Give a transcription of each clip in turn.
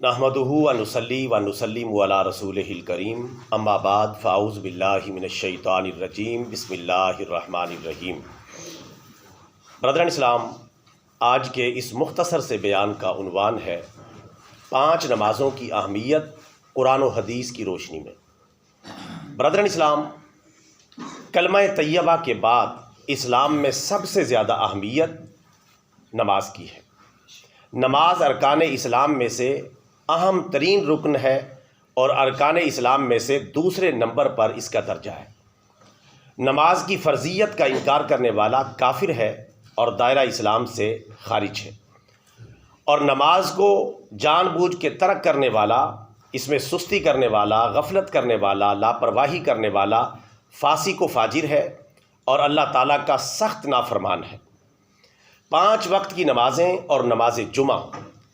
نحمدہ و نصلی و نسلم علی رسولہ الکریم اما بعد فاعوذ باللہ من الشیطان الرجیم بسم اللہ الرحمن الرحیم۔ برادران اسلام، آج کے اس مختصر سے بیان کا عنوان ہے 5 نمازوں کی اہمیت قرآن و حدیث کی روشنی میں۔ برادران اسلام، کلمہ طیبہ کے بعد اسلام میں سب سے زیادہ اہمیت نماز کی ہے۔ نماز ارکان اسلام میں سے اہم ترین رکن ہے اور ارکان اسلام میں سے دوسرے نمبر پر اس کا درجہ ہے۔ نماز کی فرضیت کا انکار کرنے والا کافر ہے اور دائرہ اسلام سے خارج ہے، اور نماز کو جان بوجھ کے ترک کرنے والا، اس میں سستی کرنے والا، غفلت کرنے والا، لاپرواہی کرنے والا فاسق و فاجر ہے اور اللہ تعالیٰ کا سخت نافرمان ہے۔ 5 وقت کی نمازیں اور نماز جمعہ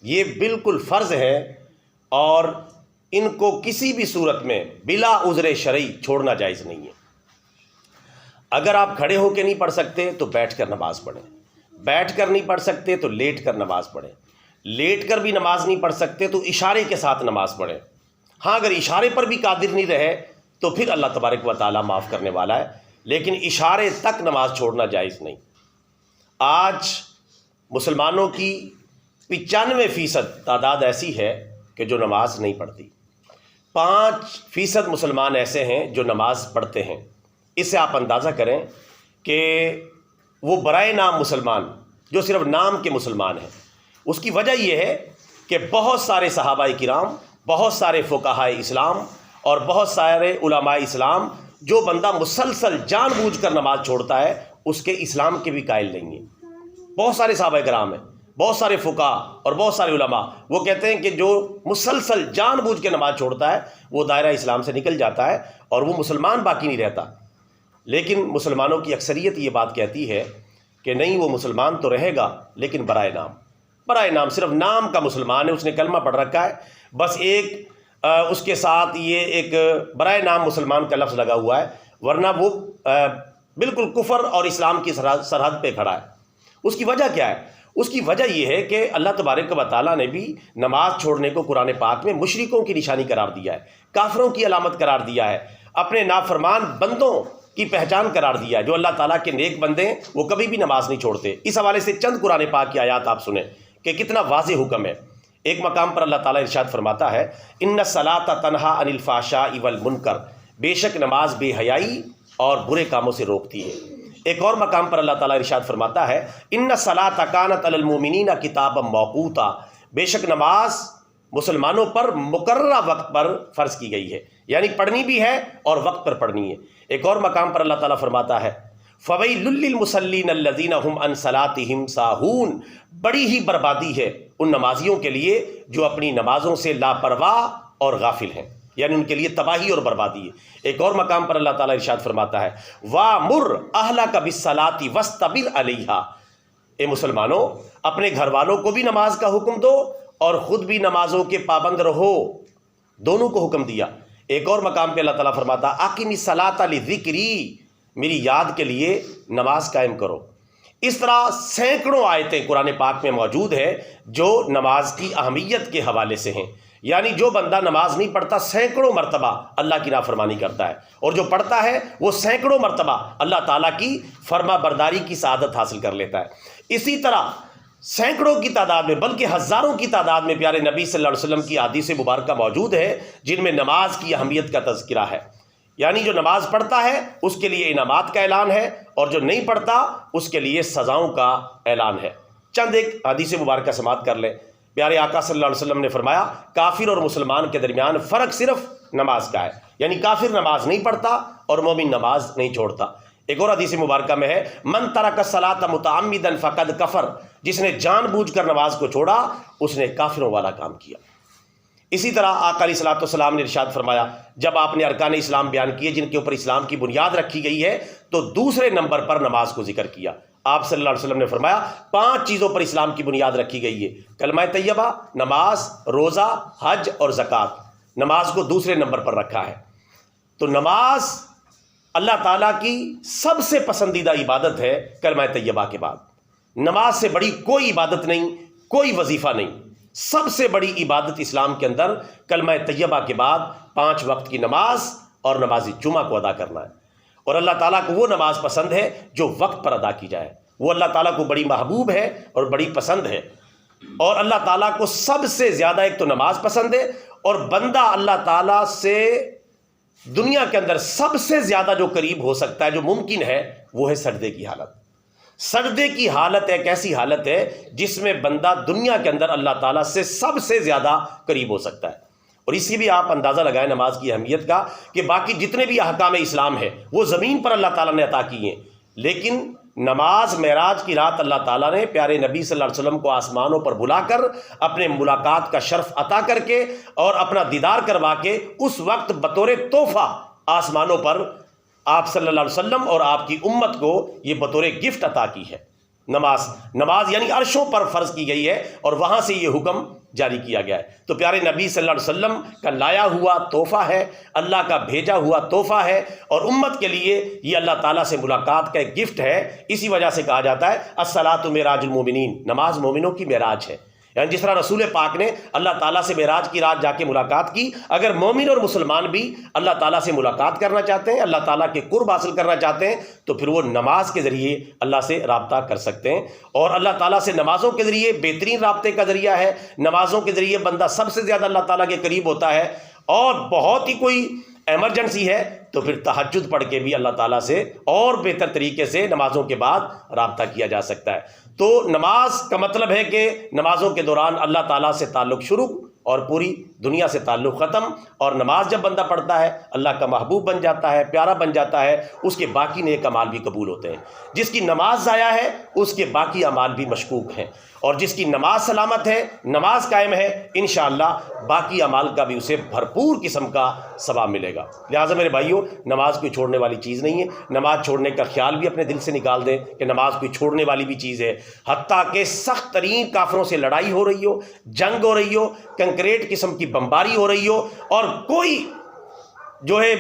یہ بالکل فرض ہیں اور ان کو کسی بھی صورت میں بلا عذر شرعی چھوڑنا جائز نہیں ہے۔ اگر آپ کھڑے ہو کے نہیں پڑھ سکتے تو بیٹھ کر نماز پڑھیں، بیٹھ کر نہیں پڑھ سکتے تو لیٹ کر نماز پڑھیں، لیٹ کر بھی نماز نہیں پڑھ سکتے تو اشارے کے ساتھ نماز پڑھیں۔ ہاں، اگر اشارے پر بھی قادر نہیں رہے تو پھر اللہ تبارک و تعالیٰ معاف کرنے والا ہے، لیکن اشارے تک نماز چھوڑنا جائز نہیں۔ آج مسلمانوں کی 95% تعداد ایسی ہے کہ جو نماز نہیں پڑھتی۔ 5% مسلمان ایسے ہیں جو نماز پڑھتے ہیں۔ اس سے آپ اندازہ کریں کہ وہ برائے نام مسلمان جو صرف نام کے مسلمان ہیں۔ اس کی وجہ یہ ہے کہ بہت سارے صحابہ کرام، بہت سارے فقہاء اسلام اور بہت سارے علماء اسلام، جو بندہ مسلسل جان بوجھ کر نماز چھوڑتا ہے اس کے اسلام کے بھی قائل نہیں ہیں۔ بہت سارے صحابہ کرام ہیں، بہت سارے فقہاء اور بہت سارے علماء، وہ کہتے ہیں کہ جو مسلسل جان بوجھ کے نماز چھوڑتا ہے وہ دائرہ اسلام سے نکل جاتا ہے اور وہ مسلمان باقی نہیں رہتا۔ لیکن مسلمانوں کی اکثریت یہ بات کہتی ہے کہ نہیں، وہ مسلمان تو رہے گا لیکن برائے نام، برائے نام، صرف نام کا مسلمان ہے، اس نے کلمہ پڑھ رکھا ہے، بس اس کے ساتھ یہ ایک برائے نام مسلمان کا لفظ لگا ہوا ہے، ورنہ وہ بالکل کفر اور اسلام کی سرحد پہ کھڑا ہے۔ اس کی وجہ کیا ہے؟ اس کی وجہ یہ ہے کہ اللہ تبارک و تعالیٰ نے بھی نماز چھوڑنے کو قرآن پاک میں مشرکوں کی نشانی قرار دیا ہے، کافروں کی علامت قرار دیا ہے، اپنے نافرمان بندوں کی پہچان قرار دیا ہے۔ جو اللہ تعالیٰ کے نیک بندے ہیں وہ کبھی بھی نماز نہیں چھوڑتے۔ اس حوالے سے چند قرآن پاک کی آیات آپ سنیں کہ کتنا واضح حکم ہے۔ ایک مقام پر اللہ تعالیٰ ارشاد فرماتا ہے، ان الصلاۃ تنہا عن الفحشاء والمنکر، بے شک نماز بے حیائی اور برے کاموں سے روکتی ہے۔ ایک اور مقام پر اللہ تعالیٰ ارشاد فرماتا ہے، ان الصلاۃ کانت علی المؤمنین کتابا موقوتا، بے شک نماز مسلمانوں پر مقررہ وقت پر فرض کی گئی ہے، یعنی پڑھنی بھی ہے اور وقت پر پڑھنی ہے۔ ایک اور مقام پر اللہ تعالیٰ فرماتا ہے، فویل للمصلین الذین هم عن صلاتهم ساہون، بڑی ہی بربادی ہے ان نمازیوں کے لیے جو اپنی نمازوں سے لاپرواہ اور غافل ہیں، یعنی ان کے لیے تباہی اور بربادی ہے۔ ایک اور مقام پر اللہ تعالیٰ ارشاد فرماتا ہے، وَامُرْ أَهْلَكَ بِالصَّلَاةِ وَاسْتَبِرْ عَلَيْهَا، اے مسلمانوں اپنے گھر والوں کو بھی نماز کا حکم دو اور خود بھی نمازوں کے پابند رہو، دونوں کو حکم دیا۔ ایک اور مقام پہ اللہ تعالیٰ فرماتا ہے، أَقِمِ الصَّلَاةَ لِذِكْرِي، میری یاد کے لیے نماز قائم کرو۔ اس طرح سینکڑوں آیتیں قرآن پاک میں موجود ہیں جو نماز کی اہمیت کے حوالے سے ہیں، یعنی جو بندہ نماز نہیں پڑھتا سینکڑوں مرتبہ اللہ کی نافرمانی کرتا ہے، اور جو پڑھتا ہے وہ سینکڑوں مرتبہ اللہ تعالیٰ کی فرما برداری کی سعادت حاصل کر لیتا ہے۔ اسی طرح سینکڑوں کی تعداد میں بلکہ ہزاروں کی تعداد میں پیارے نبی صلی اللہ علیہ وسلم کی احادیث مبارکہ موجود ہے جن میں نماز کی اہمیت کا تذکرہ ہے، یعنی جو نماز پڑھتا ہے اس کے لیے انعامات کا اعلان ہے اور جو نہیں پڑھتا اس کے لیے سزاؤں کا اعلان ہے۔ چند ایک حدیث مبارکہ سماعت کر لیں۔ پیارے آقا صلی اللہ علیہ وسلم نے فرمایا، کافر اور مسلمان کے درمیان فرق صرف نماز کا ہے، یعنی کافر نماز نہیں پڑھتا اور مومن نماز نہیں چھوڑتا۔ ایک اور حدیث مبارکہ میں ہے، من ترک الصلاۃ متعمدا فقد کفر، جس نے جان بوجھ کر نماز کو چھوڑا اس نے کافروں والا کام کیا۔ اسی طرح آقا علیہ الصلوۃ والسلام نے ارشاد فرمایا، جب آپ نے ارکان اسلام بیان کیے جن کے اوپر اسلام کی بنیاد رکھی گئی ہے تو دوسرے نمبر پر نماز کو ذکر کیا۔ آپ صلی اللہ علیہ وسلم نے فرمایا 5 چیزوں پر اسلام کی بنیاد رکھی گئی ہے، کلمہ طیبہ، نماز، روزہ، حج اور زکوٰۃ۔ نماز کو دوسرے نمبر پر رکھا ہے۔ تو نماز اللہ تعالیٰ کی سب سے پسندیدہ عبادت ہے کلمہ طیبہ کے بعد۔ نماز سے بڑی کوئی عبادت نہیں، کوئی وظیفہ نہیں۔ سب سے بڑی عبادت اسلام کے اندر کلمہ طیبہ کے بعد 5 وقت کی نماز اور نماز جمعہ کو ادا کرنا ہے. اور اللہ تعالیٰ کو وہ نماز پسند ہے جو وقت پر ادا کی جائے. وہ اللہ تعالیٰ کو بڑی محبوب ہے اور بڑی پسند ہے. اور اللہ تعالیٰ کو سب سے زیادہ ایک تو نماز پسند ہے، اور بندہ اللہ تعالیٰ سے دنیا کے اندر سب سے زیادہ جو قریب ہو سکتا ہے، جو ممکن ہے، وہ ہے سجدے کی حالت. سجدے کی حالت ایک ایسی حالت ہے جس میں بندہ دنیا کے اندر اللہ تعالیٰ سے سب سے زیادہ قریب ہو سکتا ہے. اور اسی بھی آپ اندازہ لگائیں نماز کی اہمیت کا کہ باقی جتنے بھی احکام اسلام ہے وہ زمین پر اللہ تعالیٰ نے عطا کیے ہیں، لیکن نماز معراج کی رات اللہ تعالیٰ نے پیارے نبی صلی اللہ علیہ وسلم کو آسمانوں پر بلا کر اپنے ملاقات کا شرف عطا کر کے اور اپنا دیدار کروا کے اس وقت بطور تحفہ آسمانوں پر آپ صلی اللہ علیہ وسلم اور آپ کی امت کو یہ بطور گفٹ عطا کی ہے. نماز یعنی عرشوں پر فرض کی گئی ہے اور وہاں سے یہ حکم جاری کیا گیا ہے. تو پیارے نبی صلی اللہ علیہ وسلم کا لایا ہوا تحفہ ہے، اللہ کا بھیجا ہوا تحفہ ہے، اور امت کے لیے یہ اللہ تعالیٰ سے ملاقات کا ایک گفٹ ہے. اسی وجہ سے کہا جاتا ہے الصلاۃ معراج المومنین، نماز مومنوں کی معراج ہے. یعنی جس طرح رسول پاک نے اللہ تعالیٰ سے معراج کی رات جا کے ملاقات کی، اگر مومن اور مسلمان بھی اللہ تعالیٰ سے ملاقات کرنا چاہتے ہیں، اللہ تعالیٰ کے قرب حاصل کرنا چاہتے ہیں، تو پھر وہ نماز کے ذریعے اللہ سے رابطہ کر سکتے ہیں. اور اللہ تعالیٰ سے نمازوں کے ذریعے بہترین رابطے کا ذریعہ ہے. نمازوں کے ذریعے بندہ سب سے زیادہ اللہ تعالیٰ کے قریب ہوتا ہے. اور بہت ہی کوئی ایمرجنسی ہے تو پھر تہجد پڑھ کے بھی اللہ تعالیٰ سے اور بہتر طریقے سے نمازوں کے بعد رابطہ کیا جا سکتا ہے. تو نماز کا مطلب ہے کہ نمازوں کے دوران اللہ تعالیٰ سے تعلق شروع اور پوری دنیا سے تعلق ختم. اور نماز جب بندہ پڑھتا ہے اللہ کا محبوب بن جاتا ہے، پیارا بن جاتا ہے، اس کے باقی نیک اعمال بھی قبول ہوتے ہیں. جس کی نماز ضائع ہے اس کے باقی اعمال بھی مشکوک ہیں، اور جس کی نماز سلامت ہے، نماز قائم ہے، انشاءاللہ باقی اعمال کا بھی اسے بھرپور قسم کا ثواب ملے گا. لہٰذا میرے بھائیوں، نماز کوئی چھوڑنے والی چیز نہیں ہے. نماز چھوڑنے کا خیال بھی اپنے دل سے نکال دیں کہ نماز کوئی چھوڑنے والی بھی چیز ہے. حتیٰ کہ سخت ترین کافروں سے لڑائی ہو رہی ہو، جنگ ہو رہی ہو، کنکریٹ قسم کی بمباری ہو رہی ہو، اور کوئی جو ہے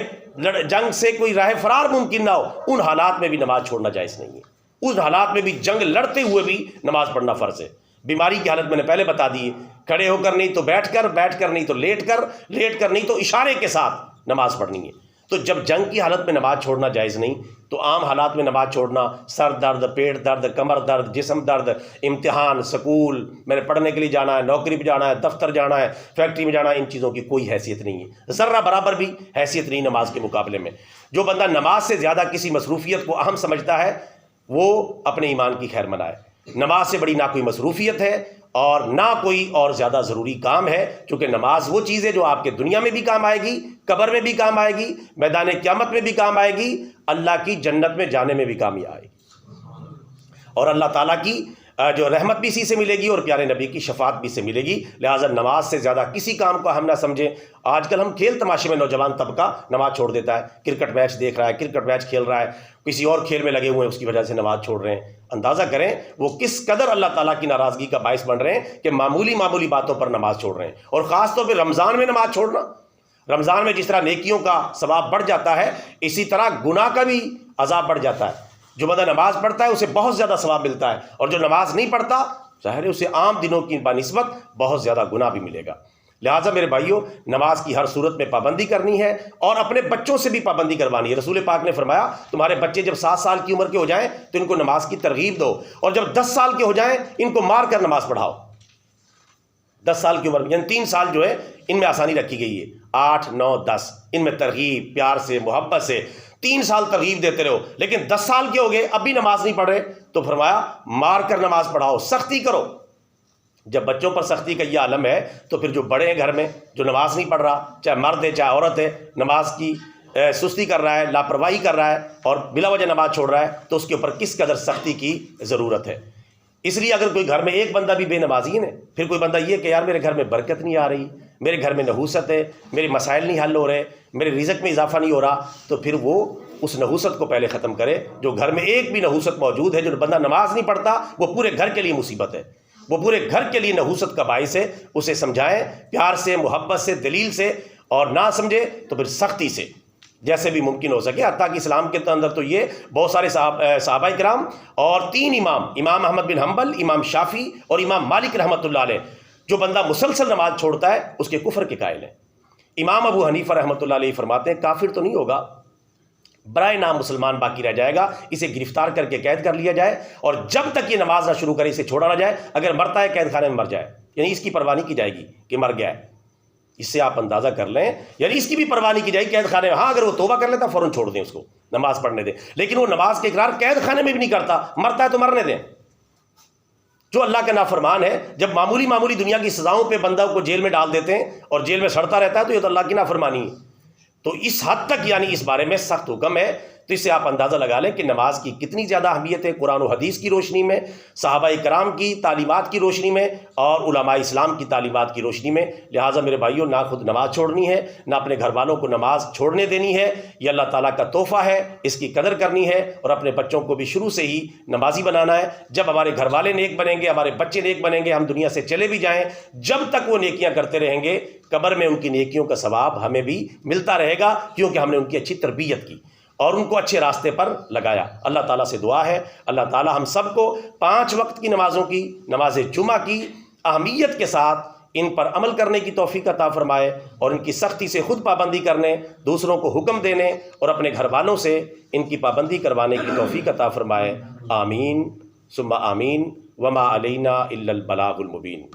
جنگ سے کوئی راہ فرار ممکن نہ ہو، ان حالات میں بھی نماز چھوڑنا جائز نہیں ہے. اس حالات میں بھی جنگ لڑتے ہوئے بھی نماز پڑھنا فرض ہے. بیماری کی حالت میں نے پہلے بتا دی ہے، کھڑے ہو کر نہیں تو بیٹھ کر، بیٹھ کر نہیں تو لیٹ کر، لیٹ کر نہیں تو اشارے کے ساتھ نماز پڑھنی ہے. تو جب جنگ کی حالت میں نماز چھوڑنا جائز نہیں، تو عام حالات میں نماز چھوڑنا، سر درد، پیٹ درد، کمر درد، جسم درد، امتحان، سکول، میں نے پڑھنے کے لیے جانا ہے، نوکری پہ جانا ہے، دفتر جانا ہے، فیکٹری میں جانا ہے، ان چیزوں کی کوئی حیثیت نہیں ہے، ذرہ برابر بھی حیثیت نہیں نماز کے مقابلے میں. جو بندہ نماز سے زیادہ کسی مصروفیت کو اہم سمجھتا ہے وہ اپنے ایمان کی خیر منائے. نماز سے بڑی نہ کوئی مصروفیت ہے اور نہ کوئی اور زیادہ ضروری کام ہے، کیونکہ نماز وہ چیز ہے جو آپ کے دنیا میں بھی کام آئے گی، قبر میں بھی کام آئے گی، میدان قیامت میں بھی کام آئے گی، اللہ کی جنت میں جانے میں بھی کام آئے گی، اور اللہ تعالیٰ کی جو رحمت بھی اسی سے ملے گی اور پیارے نبی کی شفاعت بھی سے ملے گی. لہٰذا نماز سے زیادہ کسی کام کو ہم نہ سمجھیں. آج کل ہم کھیل تماشے میں نوجوان طبقہ نماز چھوڑ دیتا ہے، کرکٹ میچ دیکھ رہا ہے، کرکٹ میچ کھیل رہا ہے، کسی اور کھیل میں لگے ہوئے ہیں، اس کی وجہ سے نماز چھوڑ رہے ہیں. اندازہ کریں وہ کس قدر اللہ تعالیٰ کی ناراضگی کا باعث بن رہے ہیں کہ معمولی باتوں پر نماز چھوڑ رہے ہیں. اور خاص طور پہ رمضان میں نماز چھوڑنا، رمضان میں جس طرح نیکیوں کا ثواب بڑھ جاتا ہے، اسی طرح گناہ کا بھی عذاب بڑھ جاتا ہے. جو بندہ نماز پڑھتا ہے اسے بہت زیادہ ثواب ملتا ہے، اور جو نماز نہیں پڑھتا ظاہر ہے اسے عام دنوں کی بنسبت بہت زیادہ گناہ بھی ملے گا. لہٰذا میرے بھائیوں، نماز کی ہر صورت میں پابندی کرنی ہے اور اپنے بچوں سے بھی پابندی کروانی ہے. رسول پاک نے فرمایا تمہارے بچے جب 7 سال کی عمر کے ہو جائیں تو ان کو نماز کی ترغیب دو، اور جب 10 سال کے ہو جائیں ان کو مار کر نماز پڑھاؤ. 10 سال کی عمر میں، یعنی 3 سال جو ہے ان میں آسانی رکھی گئی ہے، 8، 9، 10 ان میں ترغیب، پیار سے، محبت سے 3 سال ترغیب دیتے رہو. لیکن 10 سال کے ہو گئے اب بھی نماز نہیں پڑھ رہے تو فرمایا مار کر نماز پڑھاؤ، سختی کرو. جب بچوں پر سختی کا یہ عالم ہے تو پھر جو بڑے ہیں گھر میں، جو نماز نہیں پڑھ رہا، چاہے مرد ہے چاہے عورت ہے، نماز کی سستی کر رہا ہے، لاپرواہی کر رہا ہے اور بلا وجہ نماز چھوڑ رہا ہے، تو اس کے اوپر کس قدر سختی کی ضرورت ہے. اس لیے اگر کوئی گھر میں ایک بندہ بھی بے نمازی ہے، پھر کوئی بندہ یہ کہ یار میرے گھر میں برکت نہیں آ رہی، میرے گھر میں نحوست ہے، میرے مسائل نہیں حل ہو رہے، میرے رزق میں اضافہ نہیں ہو رہا، تو پھر وہ اس نحوست کو پہلے ختم کرے. جو گھر میں ایک بھی نحوست موجود ہے، جو بندہ نماز نہیں پڑھتا، وہ پورے گھر کے لیے مصیبت ہے، وہ پورے گھر کے لیے نحوست کا باعث ہے. اسے سمجھائیں پیار سے، محبت سے، دلیل سے، اور نہ سمجھے تو پھر سختی سے جیسے بھی ممکن ہو سکے. حتیٰ کہ اسلام کے اندر تو یہ بہت سارے صحابہ کرام اور 3 امام احمد بن حنبل، امام شافعی اور امام مالک رحمۃ اللہ علیہ جو بندہ مسلسل نماز چھوڑتا ہے اس کے کفر کے قائل ہیں۔ امام ابو حنیفہ رحمۃ اللہ علیہ فرماتے ہیں کافر تو نہیں ہوگا، برائے نام مسلمان باقی رہ جائے گا، اسے گرفتار کر کے قید کر لیا جائے، اور جب تک یہ نماز نہ شروع کرے اسے چھوڑا نہ جائے، اگر مرتا ہے قید خانے میں مر جائے، یعنی اس کی پرواہ نہیں کی جائے گی کہ مر گیا ہے۔ اس سے آپ اندازہ کر لیں، یعنی اس کی بھی پرواہ نہیں کی جائے گی قید خانے میں۔ ہاں اگر وہ توبہ کر لیتا فوراً چھوڑ دیں اس کو، نماز پڑھنے دیں، لیکن وہ نماز کے اقرار قید خانے میں بھی نہیں کرتا، مرتا ہے تو مرنے دیں۔ جو اللہ کا نافرمان ہے، جب معمولی دنیا کی سزاؤں پہ بندہ کو جیل میں ڈال دیتے ہیں اور جیل میں سڑتا رہتا ہے تو یہ تو اللہ کی نافرمانی ہے۔ تو اس حد تک یعنی اس بارے میں سخت حکم ہے۔ تو اس سے آپ اندازہ لگا لیں کہ نماز کی کتنی زیادہ اہمیت ہے، قرآن و حدیث کی روشنی میں، صحابہ کرام کی تعلیمات کی روشنی میں، اور علماء اسلام کی تعلیمات کی روشنی میں۔ لہٰذا میرے بھائیوں، نہ خود نماز چھوڑنی ہے، نہ اپنے گھر والوں کو نماز چھوڑنے دینی ہے۔ یہ اللہ تعالیٰ کا تحفہ ہے، اس کی قدر کرنی ہے، اور اپنے بچوں کو بھی شروع سے ہی نمازی بنانا ہے۔ جب ہمارے گھر والے نیک بنیں گے، ہمارے بچے نیک بنیں گے، ہم دنیا سے چلے بھی جائیں، جب تک وہ نیکیاں کرتے رہیں گے، قبر میں ان کی نیکیوں کا ثواب ہمیں بھی ملتا رہے گا، کیونکہ ہم نے ان کی اچھی تربیت کی اور ان کو اچھے راستے پر لگایا۔ اللہ تعالیٰ سے دعا ہے اللہ تعالیٰ ہم سب کو 5 وقت کی نمازوں کی، نماز جمعہ کی اہمیت کے ساتھ ان پر عمل کرنے کی توفیق عطا فرمائے، اور ان کی سختی سے خود پابندی کرنے، دوسروں کو حکم دینے اور اپنے گھر والوں سے ان کی پابندی کروانے کی توفیق عطا فرمائے۔ آمین ثم آمین، وما علینا الا البلاغ المبین۔